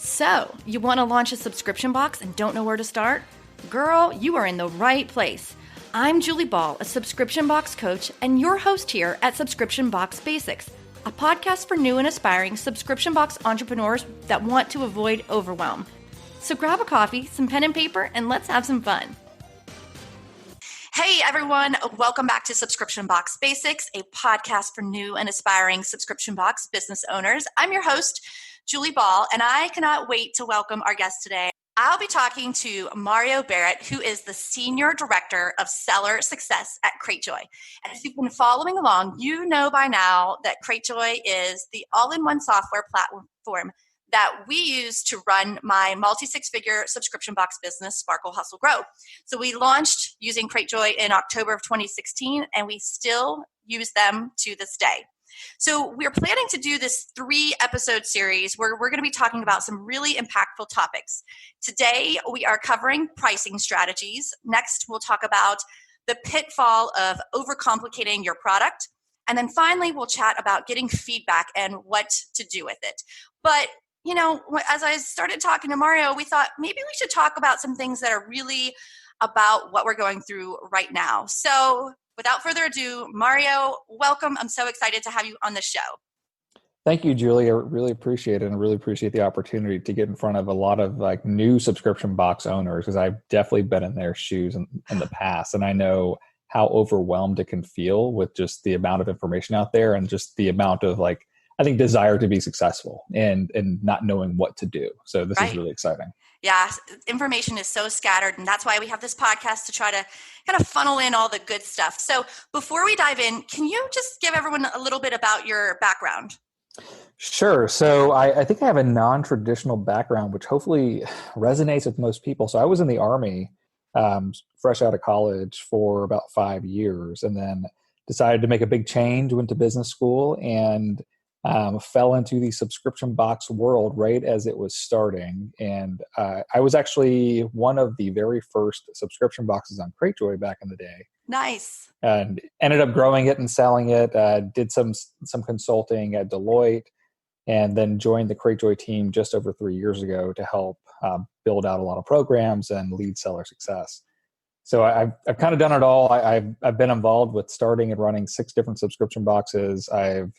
So, you want to launch a subscription box and don't know where to start? Girl, you are in the right place. I'm Julie Ball, a subscription box coach and your host here at Subscription Box Basics, a podcast for new and aspiring subscription box entrepreneurs that want to avoid overwhelm. So grab a coffee, some pen and paper, and let's have some fun. Hey everyone, welcome back to Subscription Box Basics, a podcast for new and aspiring subscription box business owners. I'm your host, Julie Ball, and I cannot wait to welcome our guest today. I'll be talking to Mario Barrett, who is the Senior Director of Seller Success at Cratejoy. And if you've been following along, you know by now that Cratejoy is the all-in-one software platform that we use to run my multi-six-figure subscription box business, Sparkle, Hustle, Grow. So we launched using Cratejoy in October of 2016, and we still use them to this day. So we're planning to do this 3-episode series where we're going to be talking about some really impactful topics. Today, we are covering pricing strategies. Next, we'll talk about the pitfall of overcomplicating your product. And then finally, we'll chat about getting feedback and what to do with it. But you know, as I started talking to Mario, we thought maybe we should talk about some things that are really about what we're going through right now. So without further ado, Mario, welcome. I'm so excited to have you on the show. Thank you, Julie. I really appreciate it, and I really appreciate the opportunity to get in front of a lot of new subscription box owners, because I've definitely been in their shoes in the past, and I know how overwhelmed it can feel with just the amount of information out there and just the amount of I think desire to be successful and not knowing what to do. So this is really exciting. Yeah, information is so scattered, and that's why we have this podcast to try to kind of funnel in all the good stuff. So before we dive in, can you just give everyone a little bit about your background? Sure. So I think I have a non-traditional background, which hopefully resonates with most people. So I was in the Army, fresh out of college for about 5 years, and then decided to make a big change, went to business school, and fell into the subscription box world right as it was starting. And I was actually one of the very first subscription boxes on Cratejoy back in the day. Nice. And ended up growing it and selling it, did some consulting at Deloitte, and then joined the Cratejoy team just over 3 years ago to help build out a lot of programs and lead seller success. So I've kind of done it all. I've been involved with starting and running 6 different subscription boxes. I've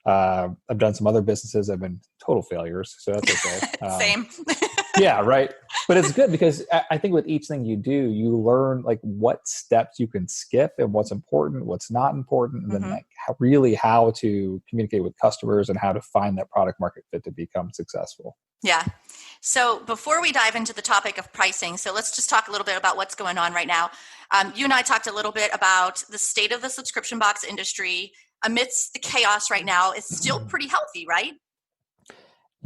done some other businesses. I've been total failures, so that's okay. Same. Yeah, right. But it's good because I think with each thing you do, you learn what steps you can skip and what's important, what's not important, and then how to communicate with customers and how to find that product market fit to become successful. Yeah. So before we dive into the topic of pricing, so let's just talk a little bit about what's going on right now. You and I talked a little bit about the state of the subscription box industry amidst the chaos right now. It's still pretty healthy, right?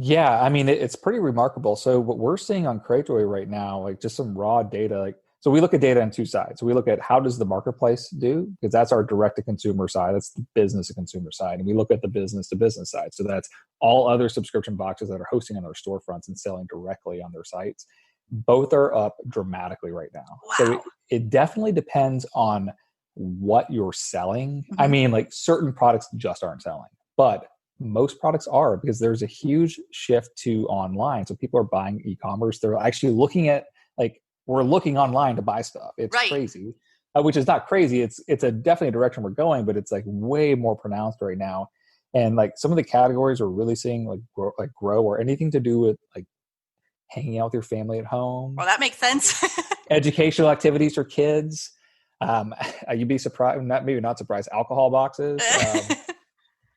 Yeah, I mean, it's pretty remarkable. So what we're seeing on Cratejoy right now, just some raw data, so we look at data on 2 sides. So we look at how does the marketplace do, because that's our direct-to-consumer side. That's the business-to-consumer side. And we look at the business-to-business side. So that's all other subscription boxes that are hosting on their storefronts and selling directly on their sites. Both are up dramatically right now. Wow. So it definitely depends on what you're selling. Mm-hmm. I mean, certain products just aren't selling, but most products are, because there's a huge shift to online. So people are buying e-commerce. They're actually looking at we're looking online to buy stuff. It's crazy, which is not crazy. It's definitely a direction we're going, but it's way more pronounced right now. And some of the categories we're really seeing grow or anything to do with hanging out with your family at home. Well, that makes sense. Educational activities for kids. You'd be surprised, maybe not surprised, alcohol boxes.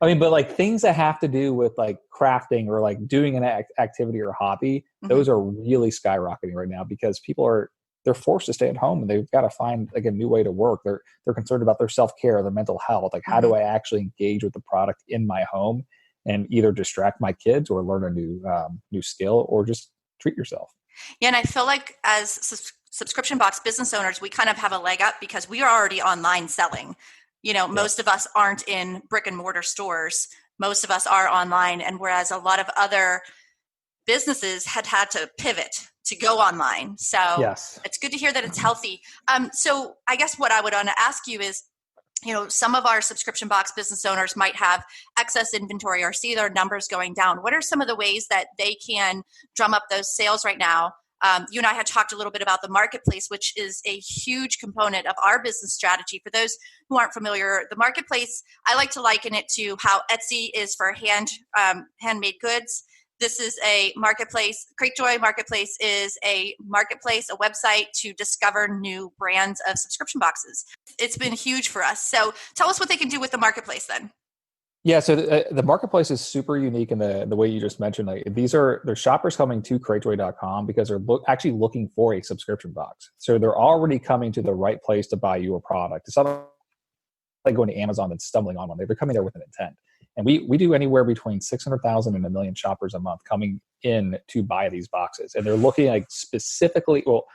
I mean, but things that have to do with crafting or doing an activity or hobby, those are really skyrocketing right now because people they're forced to stay at home and they've got to find a new way to work. They're concerned about their self-care, their mental health. How do I actually engage with the product in my home and either distract my kids or learn a new skill or just treat yourself? Yeah, and I feel like as subscription box business owners, we kind of have a leg up because we are already online selling. Most of us aren't in brick and mortar stores. Most of us are online. And whereas a lot of other businesses had to pivot to go online. So It's good to hear that it's healthy. So I guess what I would want to ask you is, some of our subscription box business owners might have excess inventory or see their numbers going down. What are some of the ways that they can drum up those sales right now? You and I had talked a little bit about the marketplace, which is a huge component of our business strategy. For those who aren't familiar, the marketplace, I like to liken it to how Etsy is for handmade goods. This is a marketplace. Cratejoy Marketplace is a marketplace, a website to discover new brands of subscription boxes. It's been huge for us. So tell us what they can do with the marketplace then. Yeah, so the marketplace is super unique in the way you just mentioned. Like they're shoppers coming to Cratejoy.com because they're actually looking for a subscription box. So they're already coming to the right place to buy your product. It's not like going to Amazon and stumbling on one. They're coming there with an intent. And we do anywhere between 600,000 and 1 million shoppers a month coming in to buy these boxes. And they're looking like specifically, well,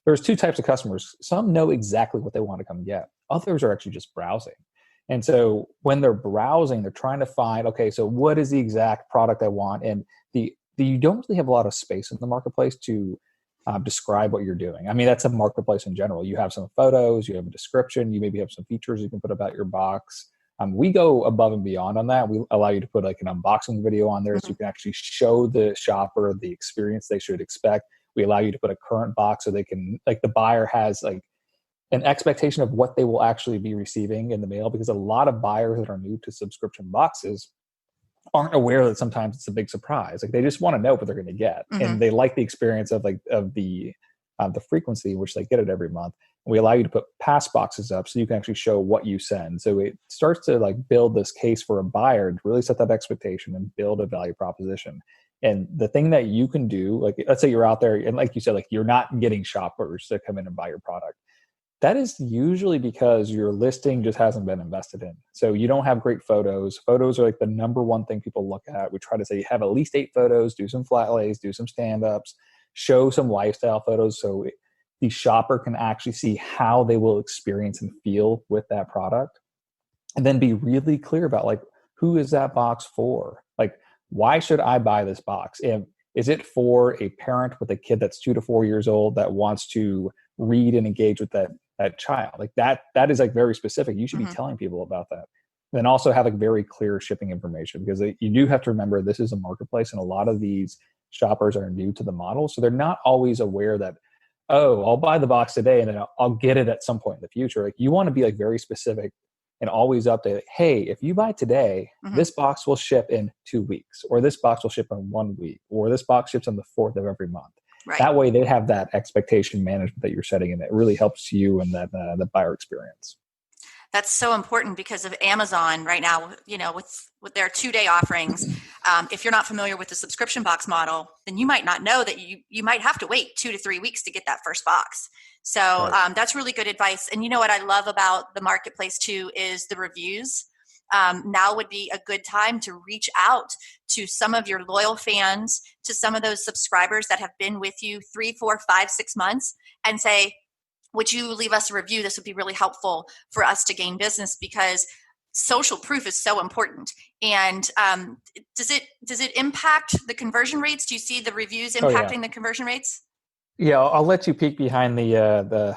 there's two types of customers. Some know exactly what they want to come get. Others are actually just browsing. And so when they're browsing, they're trying to find, okay, so what is the exact product I want? And you don't really have a lot of space in the marketplace to describe what you're doing. I mean, that's a marketplace in general. You have some photos, you have a description, you maybe have some features you can put about your box. We go above and beyond on that. We allow you to put like an unboxing video on there so you can actually show the shopper the experience they should expect. We allow you to put a current box so they can, like the buyer has like an expectation of what they will actually be receiving in the mail, because a lot of buyers that are new to subscription boxes aren't aware that sometimes it's a big surprise. Like they just want to know what they're going to get. And they like the experience of the frequency in which they get it every month. And we allow you to put pass boxes up so you can actually show what you send. So it starts to like build this case for a buyer to really set that expectation and build a value proposition. And the thing that you can do, like let's say you're out there and like you said, like you're not getting shoppers to come in and buy your product. That is usually because your listing just hasn't been invested in. So you don't have great photos. Photos are like the number one thing people look at. We try to say have at least 8 photos, do some flat lays, do some stand-ups, show some lifestyle photos so the shopper can actually see how they will experience and feel with that product. And then be really clear about like, who is that box for? Like, why should I buy this box? And is it for a parent with a kid that's 2 to 4 years old that wants to read and engage with that child? Like that is like very specific. You should be telling people about that. And then also have like very clear shipping information, because you do have to remember this is a marketplace and a lot of these shoppers are new to the model. So they're not always aware that, oh, I'll buy the box today and then I'll get it at some point in the future. Like you want to be like very specific and always update. Like, hey, if you buy today, this box will ship in 2 weeks, or this box will ship in 1 week, or this box ships on the 4th of every month. Right. That way they have that expectation management that you're setting, and it really helps you and that the buyer experience. That's so important because of Amazon right now, with their 2-day offerings. If you're not familiar with the subscription box model, then you might not know that you might have to wait 2 to 3 weeks to get that first box. So right. That's really good advice. And you know what I love about the marketplace too is the reviews. Now would be a good time to reach out to some of your loyal fans, to some of those subscribers that have been with you 3, 4, 5, 6 months, and say, would you leave us a review? This would be really helpful for us to gain business, because social proof is so important. And does it impact the conversion rates? Do you see the reviews impacting the conversion rates? Yeah, I'll let you peek behind the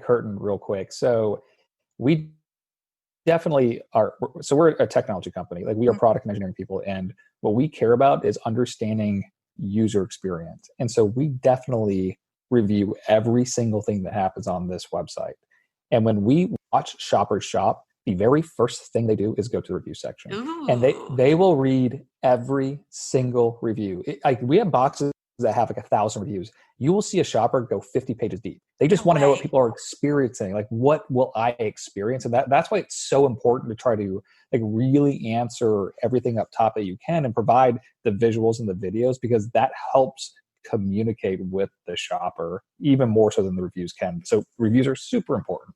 curtain real quick. So we definitely are. So we're a technology company. Like we are product and engineering people, and what we care about is understanding user experience. And so we definitely review every single thing that happens on this website. And when we watch shoppers shop, the very first thing they do is go to the review section. Ooh. And they will read every single review. Like we have boxes that have like 1,000 reviews. You will see a shopper go 50 pages deep. They just want to know what people are experiencing. Like, what will I experience? And that's why it's so important to try to like really answer everything up top that you can and provide the visuals and the videos, because that helps communicate with the shopper even more so than the reviews can. So reviews are super important.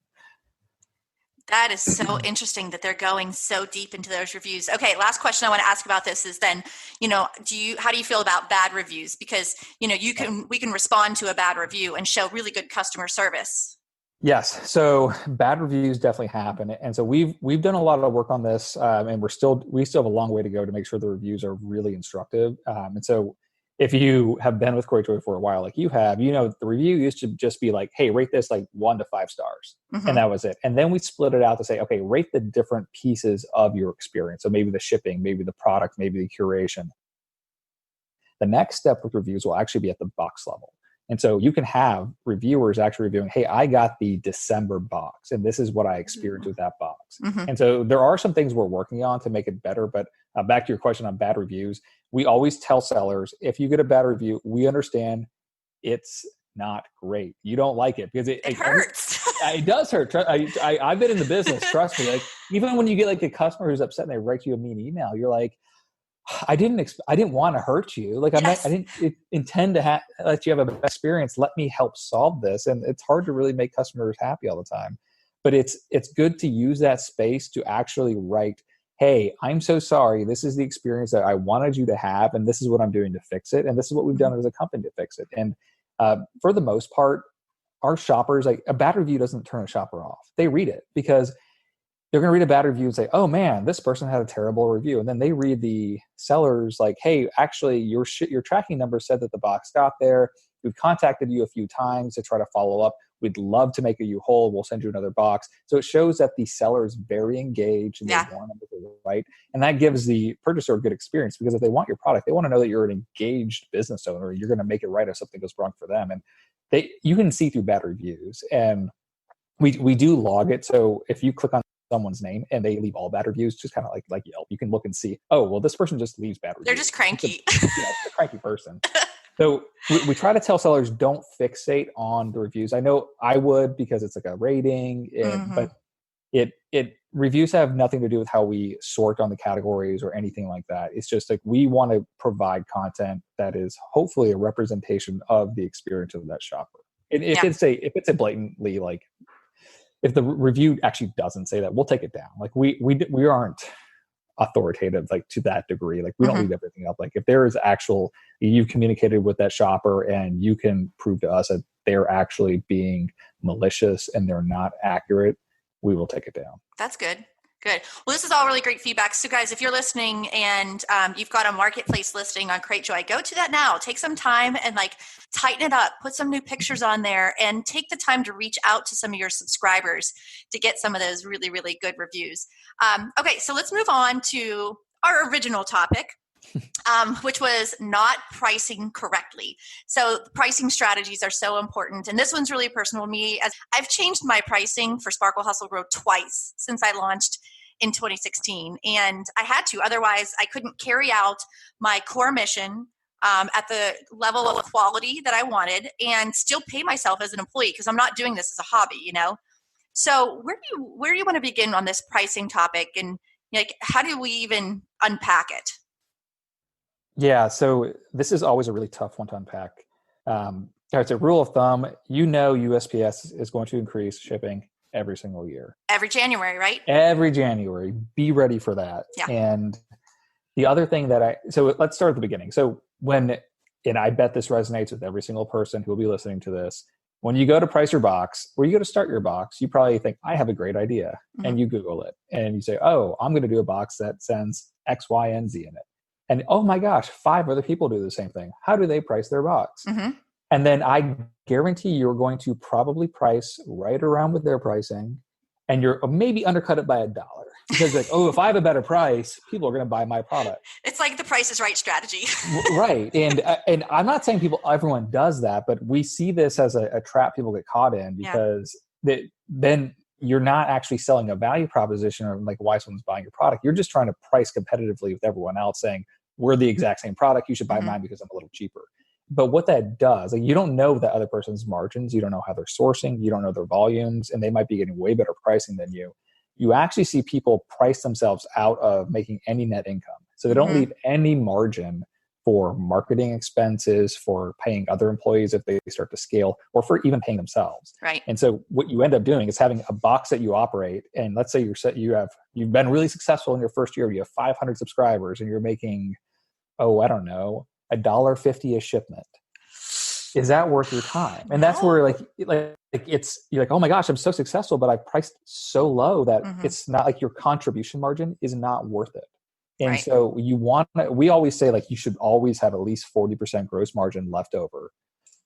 That is so interesting that they're going so deep into those reviews. Okay, last question I want to ask about this is then, how do you feel about bad reviews? Because, we can respond to a bad review and show really good customer service. Yes. So bad reviews definitely happen. And so we've done a lot of work on this, and we still have a long way to go to make sure the reviews are really instructive. And so if you have been with Cratejoy for a while, like you have, you know, the review used to just be like, hey, rate this like 1 to 5 stars. And that was it. And then we split it out to say, okay, rate the different pieces of your experience. So maybe the shipping, maybe the product, maybe the curation. The next step with reviews will actually be at the box level. And so you can have reviewers actually reviewing, hey, I got the December box, and this is what I experienced with that box. And so there are some things we're working on to make it better. But back to your question on bad reviews, we always tell sellers, if you get a bad review, we understand it's not great. You don't like it because it hurts. It does hurt. I've been in the business. Trust me. Like even when you get like a customer who's upset and they write you a mean email, you're like, I didn't want to hurt you. Like I didn't intend to let you have a bad experience. Let me help solve this. And it's hard to really make customers happy all the time, but it's good to use that space to actually write, hey, I'm so sorry. This is the experience that I wanted you to have. And this is what I'm doing to fix it. And this is what we've done as a company to fix it. And for the most part, our shoppers, like a bad review doesn't turn a shopper off. They read it because they're going to read a bad review and say, oh man, this person had a terrible review. And then they read the sellers like, hey, actually your tracking number said that the box got there. We've contacted you a few times to try to follow up. We'd love to make you whole. We'll send you another box. So it shows that the seller is very engaged and they want them to right. And that gives the purchaser a good experience because if they want your product, they want to know that you're an engaged business owner. You're going to make it right if something goes wrong for them. And you can see through bad reviews. And we do log it. So if you click on someone's name and they leave all bad reviews, just kind of like Yelp, you can look and see, oh, well, this person just leaves bad reviews. They're just cranky. It's a cranky person. So we try to tell sellers don't fixate on the reviews. I know I would because it's like a rating, but reviews have nothing to do with how we sort on the categories or anything like that. It's just like we want to provide content that is hopefully a representation of the experience of that shopper. And if it's a blatantly like, if the review actually doesn't say that, we'll take it down. Like we aren't authoritative like to that degree. Like we don't leave everything up. Like if there is you've communicated with that shopper and you can prove to us that they're actually being malicious and they're not accurate, we will take it down. That's good. Good. Well, this is all really great feedback. So guys, if you're listening and you've got a marketplace listing on Cratejoy, go to that now. Take some time and like tighten it up, put some new pictures on there, and take the time to reach out to some of your subscribers to get some of those really, really good reviews. Okay, so let's move on to our original topic, which was not pricing correctly. So pricing strategies are so important. And this one's really personal to me, as I've changed my pricing for Sparkle Hustle Grow twice since I launched in 2016. And I had to, otherwise I couldn't carry out my core mission at the level of quality that I wanted and still pay myself as an employee because I'm not doing this as a hobby, you know? So where do you want to begin on this pricing topic? And like, how do we even unpack it? Yeah, so this is always a really tough one to unpack. It's a rule of thumb. You know USPS is going to increase shipping every single year. Every January, right? Every January. Be ready for that. Yeah. And the other thing so let's start at the beginning. So and I bet this resonates with every single person who will be listening to this. When you go to price your box, or you go to start your box, you probably think, I have a great idea. And you Google it. And you say, oh, I'm going to do a box that sends X, Y, and Z in it. And oh my gosh, 5 other people do the same thing. How do they price their box? And then I guarantee you're going to probably price right around with their pricing, and you're maybe undercut it by $1 because like, oh, if I have a better price, people are going to buy my product. It's like the Price is Right strategy. Right. And I'm not saying everyone does that, but we see this as a trap people get caught in because then you're not actually selling a value proposition or like why someone's buying your product. You're just trying to price competitively with everyone else, saying, we're the exact same product. You should buy mine because I'm a little cheaper. But what that does, like, you don't know that other person's margins. You don't know how they're sourcing. You don't know their volumes, and they might be getting way better pricing than you. You actually see people price themselves out of making any net income. So they don't leave any margin for marketing expenses, for paying other employees if they start to scale, or for even paying themselves. Right. And so what you end up doing is having a box that you operate. And let's say you've been really successful in your first year. You have 500 subscribers, and you're making, I don't know, $1.50 a shipment. Is that worth your time? And that's where like it's, you're like, oh my gosh, I'm so successful, but I priced so low that it's not like your contribution margin is not worth it. And Right. so we always say like you should always have at least 40% gross margin left over.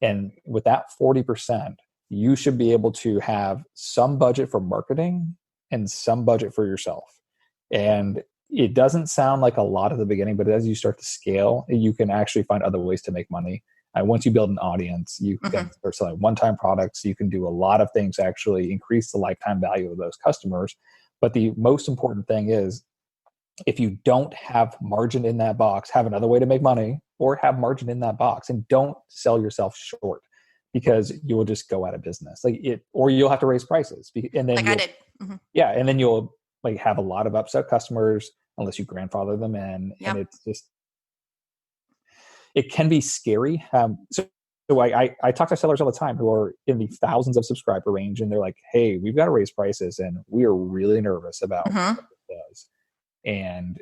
And with that 40%, you should be able to have some budget for marketing and some budget for yourself. And it doesn't sound like a lot at the beginning, but as you start to scale, you can actually find other ways to make money. And once you build an audience, you can start selling one-time products. You can do a lot of things to actually increase the lifetime value of those customers. But the most important thing is, if you don't have margin in that box, have another way to make money or have margin in that box, and don't sell yourself short, because you will just go out of business or you'll have to raise prices, and then Like I did. Mm-hmm. yeah, and then you'll like have a lot of upset customers unless you grandfather them in. And Yep. it's just, it can be scary. So I talk to sellers all the time who are in the thousands of subscriber range, and they're like, hey, we've got to raise prices and we are really nervous about what this does. And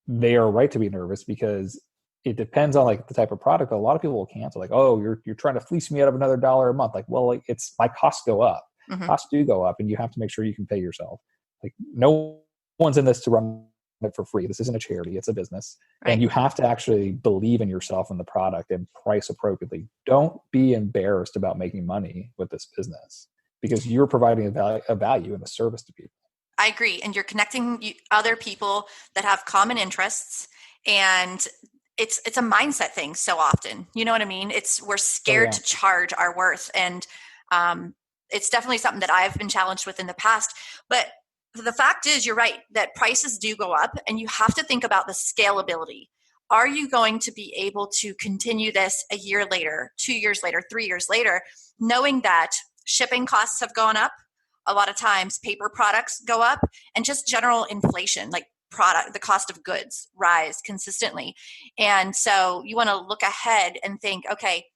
they are right to be nervous, because it depends on like the type of product. A lot of people will cancel, like, oh, you're trying to fleece me out of another $1 a month. Like, well, like, it's my costs go up. Costs do go up, and you have to make sure you can pay yourself. Like, no one's in this to run it for free. This isn't a charity, it's a business. Right. And you have to actually believe in yourself and the product and price appropriately. Don't be embarrassed about making money with this business, because you're providing a value and a service to people. I agree. And you're connecting other people that have common interests, and it's a mindset thing so often. You know what I mean? We're scared to charge our worth. And it's definitely something that I've been challenged with in the past. But the fact is, you're right, that prices do go up, and you have to think about the scalability. Are you going to be able to continue this a year later, 2 years later, 3 years later, knowing that shipping costs have gone up? A lot of times paper products go up, and just general inflation, like the cost of goods rise consistently. And so you want to look ahead and think, okay,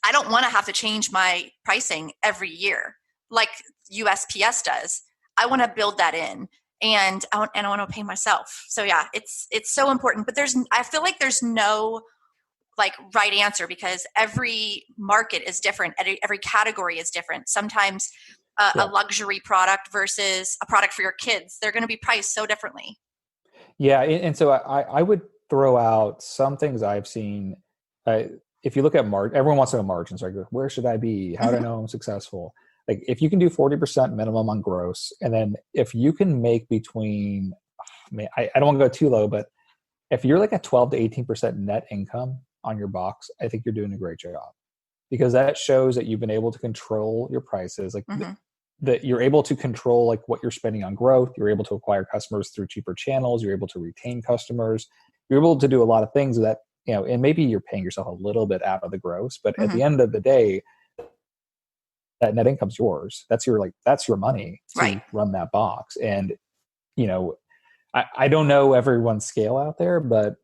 I don't want to have to change my pricing every year like USPS does. I want to build that in, and I want to pay myself. So yeah, it's so important. But I feel like there's no like right answer, because every market is different. Every category is different. Sometimes a luxury product versus a product for your kids, they're going to be priced so differently. Yeah. And so I would throw out some things I've seen. If you look at everyone wants to know margins, right? Where should I be? How do I know I'm successful? Like, if you can do 40% minimum on gross, and then if you can make between, I don't want to go too low, but if you're like at 12 to 18% net income on your box, I think you're doing a great job, because that shows that you've been able to control your prices. Like that you're able to control like what you're spending on growth. You're able to acquire customers through cheaper channels. You're able to retain customers. You're able to do a lot of things that, and maybe you're paying yourself a little bit out of the gross, but at the end of the day, that net income's yours. That's your money to run that box. And, I don't know everyone's scale out there, but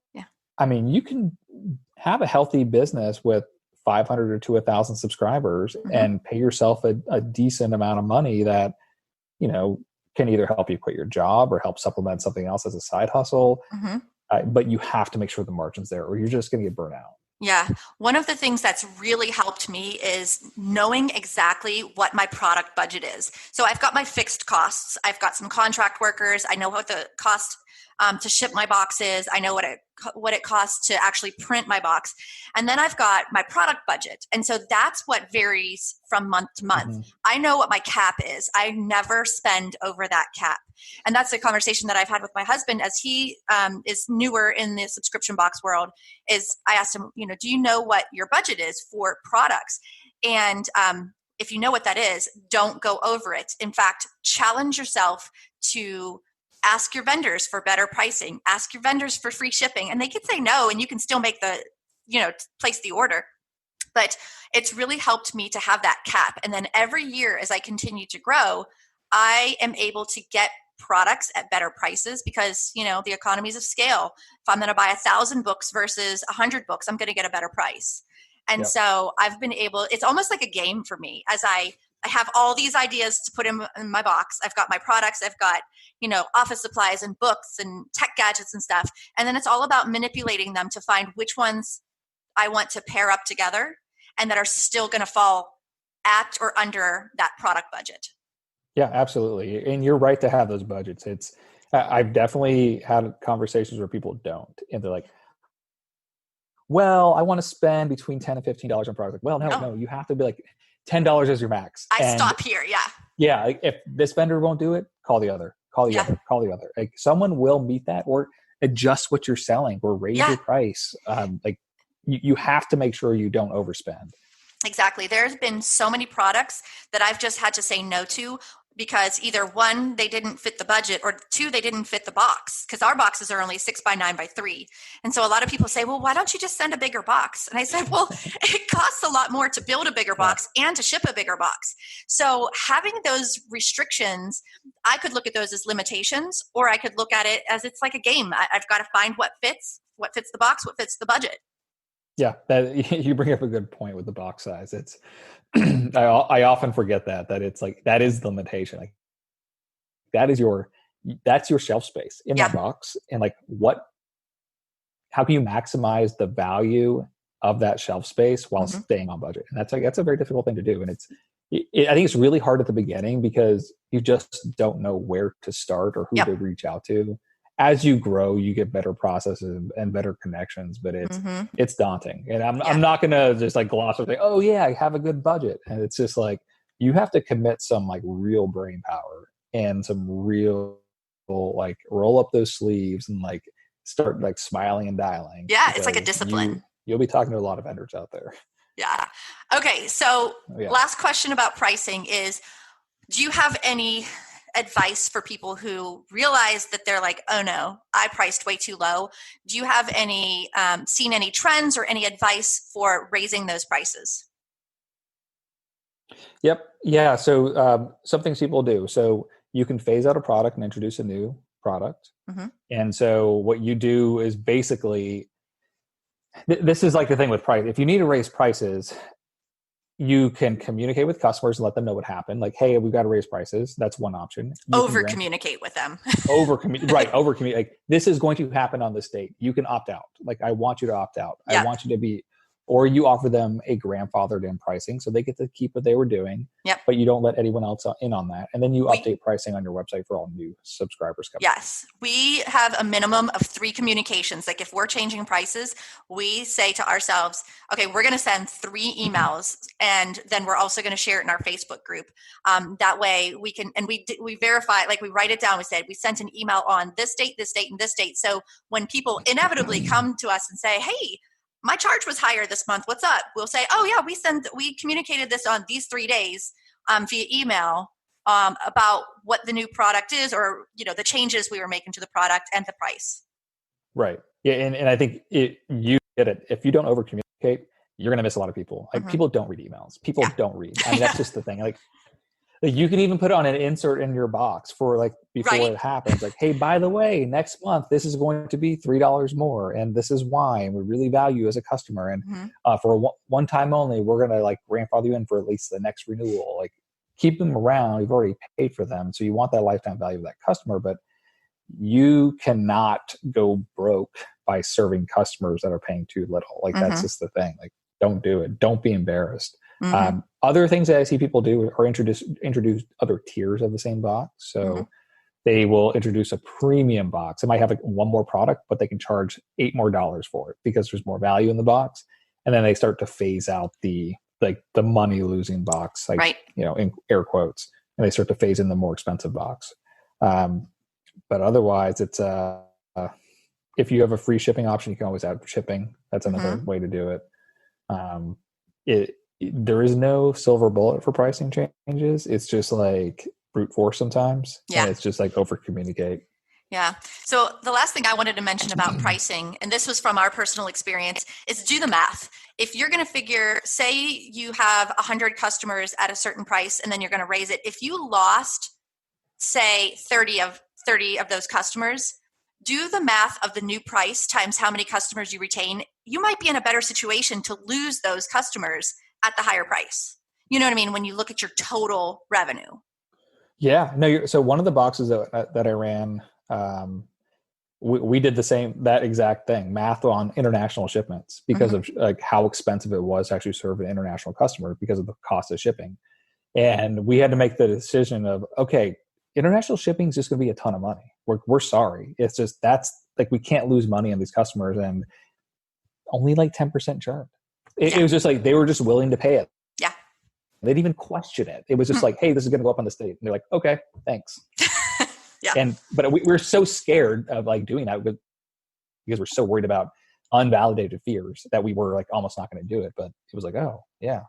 I mean, you can have a healthy business with 500 or to 1,000 subscribers and pay yourself a decent amount of money that, can either help you quit your job or help supplement something else as a side hustle. But you have to make sure the margin's there, or you're just going to get burnt out. Yeah. One of the things that's really helped me is knowing exactly what my product budget is. So I've got my fixed costs. I've got some contract workers. I know what the cost to ship my box is. I know what it costs to actually print my box. And then I've got my product budget. And so that's what varies from month to month. I know what my cap is. I never spend over that cap. And that's a conversation that I've had with my husband, as he is newer in the subscription box world. Is I asked him, do you know what your budget is for products? And if you know what that is, don't go over it. In fact, challenge yourself to ask your vendors for better pricing, ask your vendors for free shipping, and they can say no, and you can still make place the order. But it's really helped me to have that cap. And then every year as I continue to grow, I am able to get products at better prices, because, the economies of scale. If I'm going to buy 1,000 books versus 100 books, I'm going to get a better price. And so I've been able, it's almost like a game for me, as I have all these ideas to put in my box. I've got my products, I've got, office supplies and books and tech gadgets and stuff. And then it's all about manipulating them to find which ones I want to pair up together and that are still going to fall at or under that product budget. Yeah, absolutely. And you're right to have those budgets. I've definitely had conversations where people don't, and they're like, well, I want to spend between $10 and $15 on product. Like, well, no, you have to be like $10 is your max. I And stop here. Yeah. yeah, like if this vendor won't do it, call the other, call the other, call the other. Like someone will meet that or adjust what you're selling or raise your price. Like you have to make sure you don't overspend. Exactly. There's been so many products that I've just had to say no to because either one, they didn't fit the budget, or two, they didn't fit the box, because our boxes are only 6 by 9 by 3. And so a lot of people say, well, why don't you just send a bigger box? And I said, well, it costs a lot more to build a bigger box and to ship a bigger box. So having those restrictions, I could look at those as limitations, or I could look at it as it's like a game. I've got to find what fits the box, what fits the budget. Yeah, that you bring up a good point with the box size. It's I often forget that it's like that is the limitation. Like that's your shelf space in that box, and like how can you maximize the value of that shelf space while staying on budget? And that's a very difficult thing to do. And I think it's really hard at the beginning because you just don't know where to start or who to reach out to. As you grow, you get better processes and better connections, but it's daunting. And I'm not going to just like gloss over, oh yeah, I have a good budget. And it's just like, you have to commit some like real brain power and some real, like roll up those sleeves and like start like smiling and dialing. Yeah. It's like a discipline. You'll be talking to a lot of vendors out there. Yeah. Okay. So last question about pricing is, do you have any advice for people who realize that they're like, oh no, I priced way too low? Do you have any seen any trends or any advice for raising those prices? Yep. Yeah. So some things people do. So you can phase out a product and introduce a new product. And so what you do is basically, this is like the thing with price. If you need to raise prices, you can communicate with customers and let them know what happened. Like, hey, we've got to raise prices. That's one option. Over communicate with them. Over communicate. Like, this is going to happen on this date. You can opt out. Like, I want you to opt out. I want you to be, or you offer them a grandfathered in pricing so they get to keep what they were doing. But you don't let anyone else in on that. And then you update pricing on your website for all new subscribers coming. Yes. We have a minimum of 3 communications. Like if we're changing prices, we say to ourselves, okay, we're going to send 3 emails, and then we're also going to share it in our Facebook group. That way we can, and we verify, like we write it down. We said, we sent an email on this date, and this date. So when people inevitably come to us and say, hey, my charge was higher this month, what's up? We'll say, oh yeah, we communicated this on these 3 days via email about what the new product is, or, the changes we were making to the product and the price. Right. Yeah. And I think you get it. If you don't over communicate, you're going to miss a lot of people. Like people don't read emails. People don't read. I mean, that's just the thing. Like you can even put on an insert in your box for like before it happens. Like, hey, by the way, next month this is going to be $3 more, and this is why, and we really value you as a customer. And for one time only, we're going to like grandfather you in for at least the next renewal. Like, keep them around. You've already paid for them, so you want that lifetime value of that customer. But you cannot go broke by serving customers that are paying too little. Like that's just the thing. Like, don't do it. Don't be embarrassed. Other things that I see people do are introduce other tiers of the same box. So they will introduce a premium box. It might have like one more product, but they can charge $8 more for it because there's more value in the box. And then they start to phase out the money losing box, like, in air quotes, and they start to phase in the more expensive box. But otherwise it's if you have a free shipping option, you can always add shipping. That's another way to do it. There is no silver bullet for pricing changes. It's just like brute force sometimes. And it's just like over communicate. Yeah. So the last thing I wanted to mention about pricing, and this was from our personal experience, is do the math. If you're going to figure, say you have 100 customers at a certain price and then you're going to raise it. If you lost, say 30 of those customers, do the math of the new price times how many customers you retain. You might be in a better situation to lose those customers at the higher price. You know what I mean? When you look at your total revenue. Yeah. No. So one of the boxes that I ran, we did that exact thing, math on international shipments because of like how expensive it was to actually serve an international customer because of the cost of shipping. And we had to make the decision of, okay, international shipping is just going to be a ton of money. we're sorry. It's just, that's like, we can't lose money on these customers, and only like 10% churn. It was just like, they were just willing to pay it. Yeah. They didn't even question it. It was just like, hey, this is going to go up on the state. And they're like, okay, thanks. Yeah. But we're so scared of like doing that because we're so worried about unvalidated fears that we were like almost not going to do it. But it was like, oh yeah,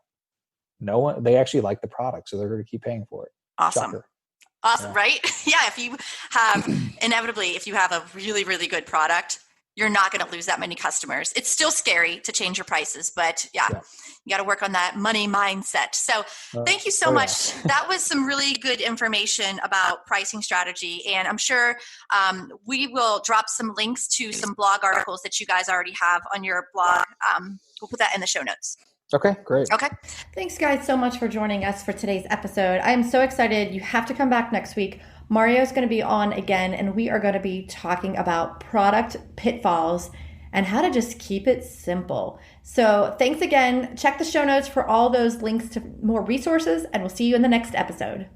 no one, they actually like the product, so they're going to keep paying for it. Awesome. Shocker. Awesome. Yeah. Right? Yeah. If you have, inevitably, if you have a really, really good product, you're not going to lose that many customers. It's still scary to change your prices, but yeah. You got to work on that money mindset. So thank you so much. That was some really good information about pricing strategy. And I'm sure we will drop some links to some blog articles that you guys already have on your blog. We'll put that in the show notes. Okay, great. Okay. Thanks, guys, so much for joining us for today's episode. I am so excited. You have to come back next week. Mario's going to be on again, and we are going to be talking about product pitfalls and how to just keep it simple. So thanks again. Check the show notes for all those links to more resources, and we'll see you in the next episode.